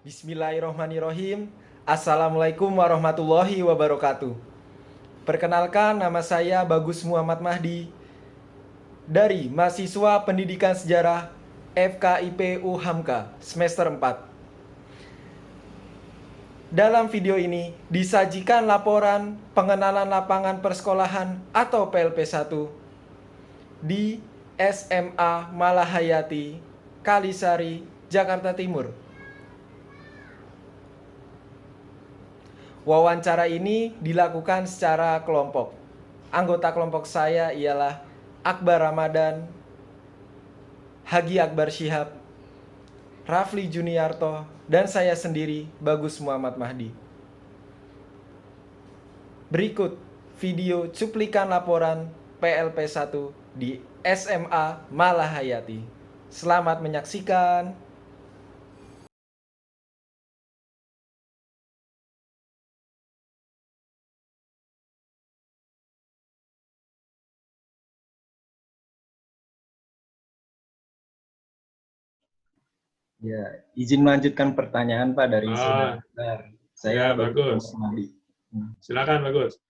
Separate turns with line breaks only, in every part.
Bismillahirrohmanirrohim. Assalamualaikum warahmatullahi wabarakatuh. Perkenalkan, nama saya Bagus Muhammad Mahdi dari mahasiswa Pendidikan Sejarah FKIP UHAMKA semester 4. Dalam video ini disajikan laporan pengenalan lapangan persekolahan atau PLP1 di SMA Malahayati, Kalisari, Jakarta Timur. Wawancara ini dilakukan secara kelompok. Anggota kelompok saya ialah Akbar Ramadan, Hagi Akbar Syihab, Rafli Juniarto, dan saya sendiri, Bagus Muhammad Mahdi. Berikut video cuplikan laporan PLP1 di SMA Malahayati. Selamat menyaksikan.
Ya, izin melanjutkan pertanyaan Pak dari saudara. Saya
ya, bagus.
Mahdi.
Silakan, Bagus.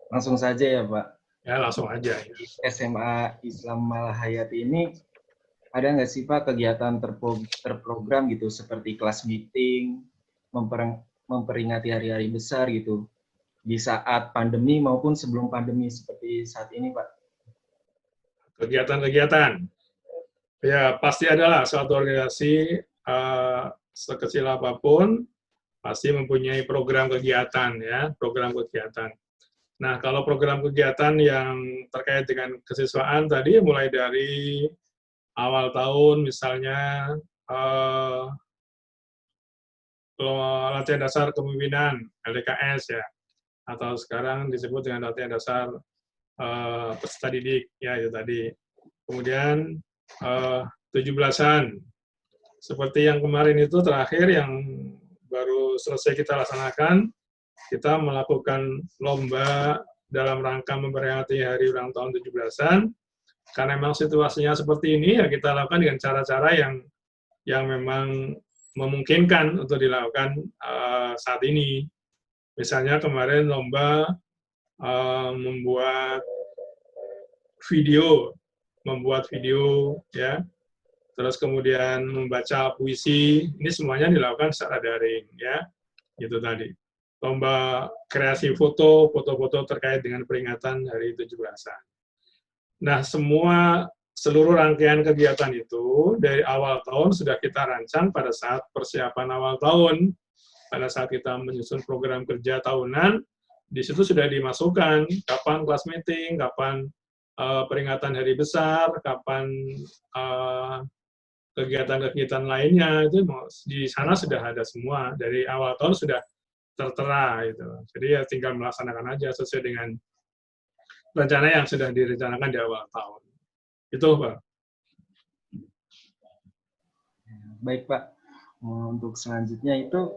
Langsung saja ya Pak.
Ya, langsung aja.
SMA Islam Malahayati ini ada nggak sih Pak kegiatan terprogram gitu seperti kelas meeting, memperingati hari-hari besar gitu di saat pandemi maupun sebelum pandemi seperti saat ini Pak?
Kegiatan-kegiatan. Ya, pasti adalah suatu organisasi sekecil apapun pasti mempunyai program kegiatan ya, program kegiatan. Nah, kalau program kegiatan yang terkait dengan kesiswaan tadi mulai dari awal tahun misalnya latihan dasar kepemimpinan LDKS ya, atau sekarang disebut dengan latihan dasar peserta didik ya itu tadi. Kemudian 17-an seperti yang kemarin itu terakhir yang baru selesai kita laksanakan, kita melakukan lomba dalam rangka memperingati hari ulang tahun 17-an. Karena memang situasinya seperti ini, ya kita lakukan dengan cara-cara yang memang memungkinkan untuk dilakukan saat ini. Misalnya kemarin lomba membuat video ya, terus kemudian membaca puisi, ini semuanya dilakukan secara daring ya, itu tadi. Lomba kreasi foto-foto terkait dengan peringatan hari 17-an. Nah, seluruh rangkaian kegiatan itu dari awal tahun sudah kita rancang pada saat persiapan awal tahun, pada saat kita menyusun program kerja tahunan, di situ sudah dimasukkan kapan kelas meeting, kapan peringatan hari besar, kapan kegiatan-kegiatan lainnya, itu di sana sudah ada semua, dari awal tahun sudah tertera. Gitu. Jadi ya tinggal melaksanakan aja sesuai dengan rencana yang sudah direncanakan di awal tahun. Itu, Pak.
Baik, Pak. Untuk selanjutnya itu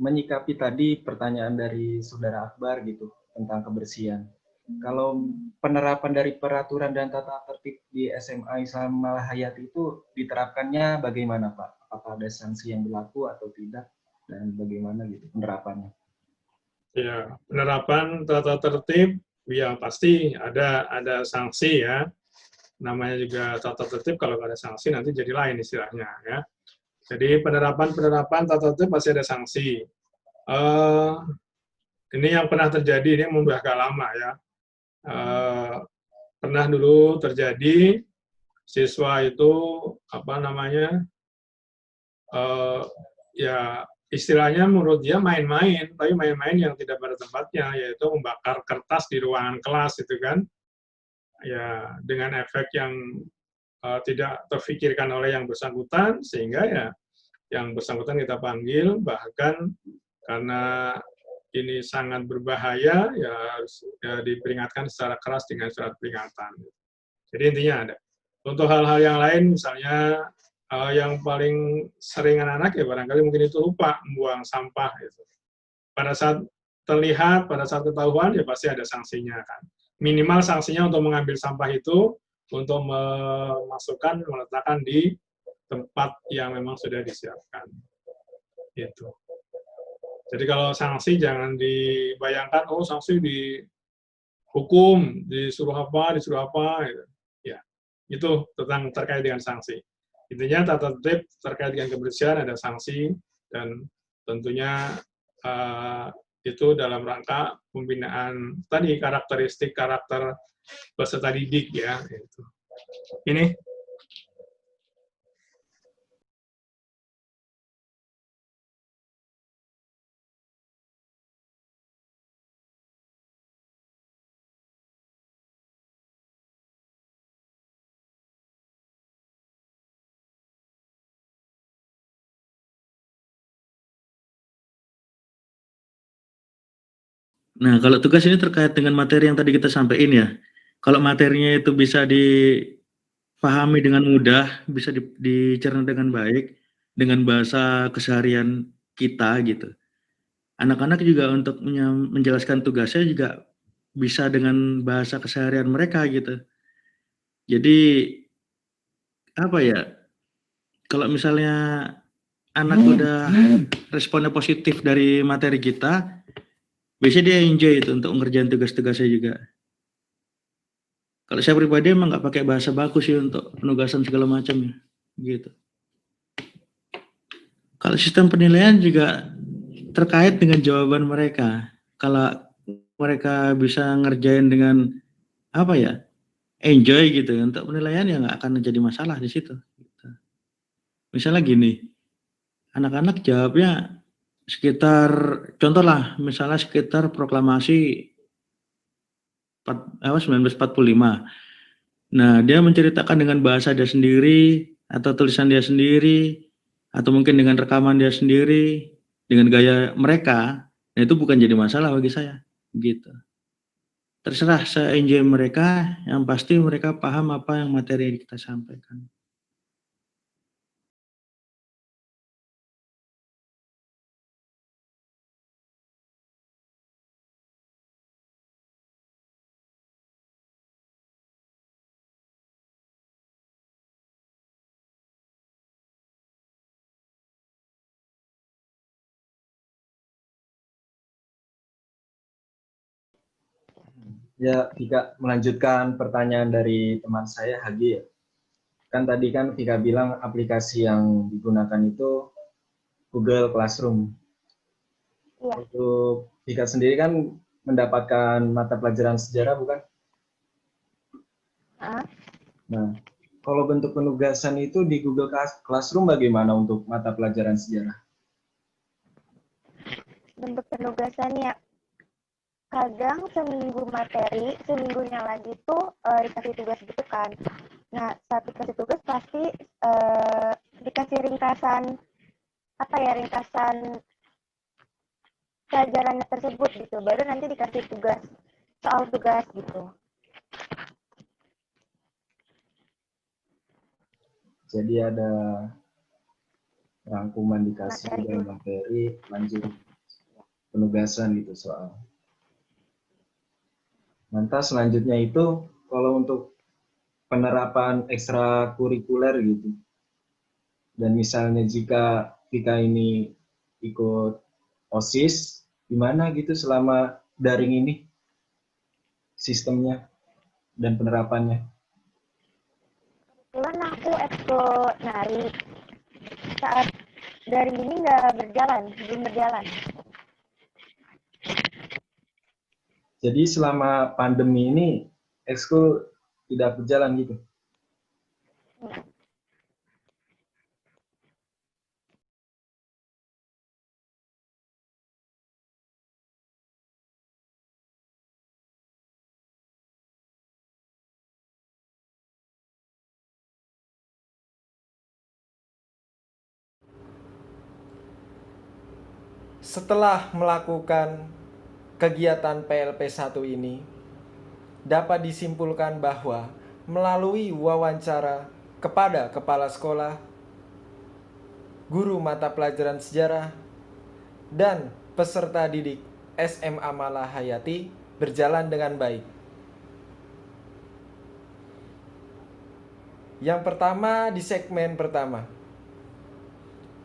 menyikapi tadi pertanyaan dari Saudara Akbar gitu tentang kebersihan. Kalau penerapan dari peraturan dan tata tertib di SMA Islam Malahayati itu diterapkannya bagaimana, Pak? Apakah ada sanksi yang berlaku atau tidak? Dan bagaimana gitu penerapannya?
Ya, penerapan tata tertib ya pasti ada sanksi ya. Namanya juga tata tertib, kalau nggak ada sanksi nanti jadi lain istilahnya ya. Jadi penerapan tata tertib pasti ada sanksi. Ini yang pernah terjadi, ini yang agak lama ya. Pernah dulu terjadi siswa itu ya istilahnya menurut dia main-main, tapi main-main yang tidak pada tempatnya, yaitu membakar kertas di ruangan kelas itu kan, ya dengan efek yang tidak terfikirkan oleh yang bersangkutan, sehingga ya yang bersangkutan kita panggil, bahkan karena ini sangat berbahaya, ya harus diperingatkan secara keras dengan surat peringatan. Jadi intinya ada. Untuk hal-hal yang lain, misalnya yang paling sering anak-anak ya barangkali mungkin itu lupa membuang sampah. Gitu. Pada saat terlihat, pada saat ketahuan, ya pasti ada sanksinya kan. Minimal sanksinya untuk mengambil sampah itu, untuk memasukkan, meletakkan di tempat yang memang sudah disiapkan. Itu. Jadi kalau sanksi jangan dibayangkan, oh sanksi dihukum, disuruh apa, gitu. Ya, itu terkait dengan sanksi. Intinya tata tertib terkait dengan kebersihan ada sanksi, dan tentunya itu dalam rangka pembinaan tadi karakteristik karakter peserta didik ya. Itu. Ini.
Nah, kalau tugas ini terkait dengan materi yang tadi kita sampaikan ya. Kalau materinya itu bisa dipahami dengan mudah, bisa dicerna dengan baik, dengan bahasa keseharian kita gitu. Anak-anak juga untuk menjelaskan tugasnya juga bisa dengan bahasa keseharian mereka gitu. Jadi apa ya? Kalau misalnya anak udah responnya positif dari materi kita, biasanya dia enjoy itu untuk ngerjain tugas-tugasnya juga. Kalau saya pribadi emang nggak pakai bahasa baku sih untuk penugasan segala macam ya, gitu. Kalau sistem penilaian juga terkait dengan jawaban mereka. Kalau mereka bisa ngerjain dengan apa ya, enjoy gitu, untuk penilaian ya nggak akan jadi masalah di situ. Gitu. Misalnya gini, anak-anak jawabnya sekitar, contoh lah, misalnya sekitar proklamasi 1945. Nah, dia menceritakan dengan bahasa dia sendiri, atau tulisan dia sendiri, atau mungkin dengan rekaman dia sendiri, dengan gaya mereka, nah itu bukan jadi masalah bagi saya, gitu. Terserah se-enjoy mereka, yang pasti mereka paham apa yang materi yang kita sampaikan.
Ya, Vika, melanjutkan pertanyaan dari teman saya, Hagi. Kan tadi kan Vika bilang aplikasi yang digunakan itu Google Classroom. Ya. Untuk Vika sendiri kan mendapatkan mata pelajaran sejarah, bukan? Nah, kalau bentuk penugasan itu di Google Classroom bagaimana untuk mata pelajaran sejarah?
Bentuk penugasannya, kadang seminggu materi, seminggunya lagi tuh dikasih tugas gitu kan. Nah, saat dikasih tugas pasti dikasih ringkasan, ringkasan pelajarannya tersebut gitu. Baru nanti dikasih tugas, soal tugas gitu.
Jadi ada rangkuman dikasih dalam materi, lanjut penugasan gitu soal. Lantas selanjutnya itu kalau untuk penerapan ekstrakurikuler gitu. Dan misalnya jika Vika ini ikut OSIS, gimana gitu selama daring ini sistemnya dan penerapannya?
Kebetulan aku ekskul nari. Saat daring ini belum berjalan.
Jadi selama pandemi ini ekskul tidak berjalan gitu?
Setelah melakukan kegiatan PLP1 ini, dapat disimpulkan bahwa melalui wawancara kepada kepala sekolah, guru mata pelajaran sejarah, dan peserta didik SMA Malahayati berjalan dengan baik. Yang pertama di segmen pertama,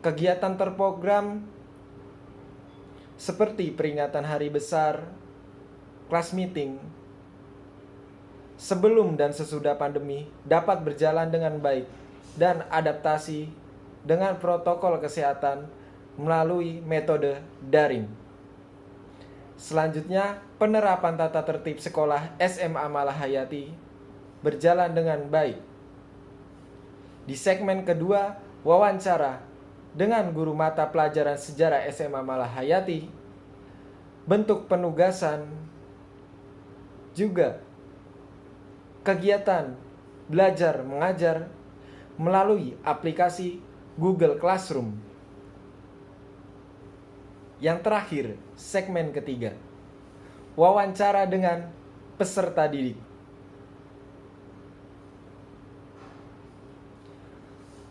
kegiatan terprogram seperti peringatan hari besar, kelas meeting, sebelum dan sesudah pandemi dapat berjalan dengan baik dan adaptasi dengan protokol kesehatan melalui metode daring. Selanjutnya, penerapan tata tertib sekolah SMA Malahayati berjalan dengan baik. Di segmen kedua, wawancara dengan guru mata pelajaran sejarah SMA Malahayati, bentuk penugasan, juga kegiatan belajar mengajar melalui aplikasi Google Classroom. Yang terakhir, segmen ketiga, wawancara dengan peserta didik.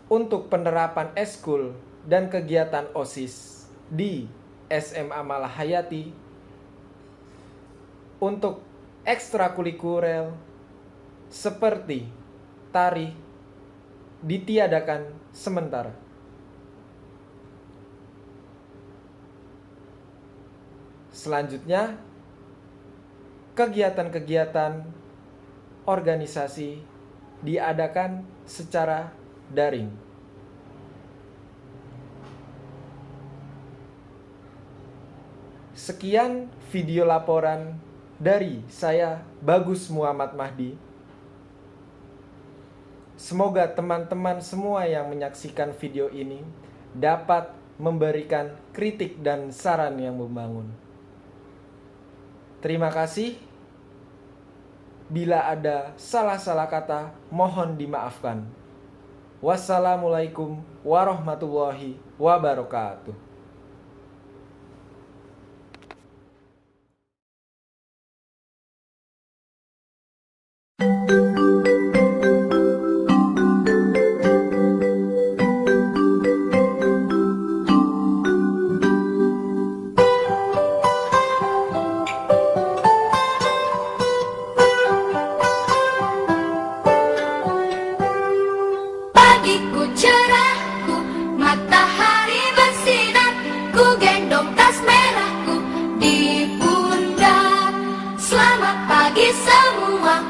Untuk penerapan eskul dan kegiatan OSIS di SMA Malahayati, untuk ekstrakurikuler seperti tari ditiadakan sementara. Selanjutnya, kegiatan-kegiatan organisasi diadakan secara daring. Sekian video laporan dari saya, Bagus Muhammad Mahdi. Semoga teman-teman semua yang menyaksikan video ini dapat memberikan kritik dan saran yang membangun. Terima kasih. Bila ada salah-salah kata, mohon dimaafkan. Wassalamualaikum warahmatullahi wabarakatuh.
Pagiku cerahku, matahari bersinar, ku gendong tas merahku di pundak. Selamat pagi semua.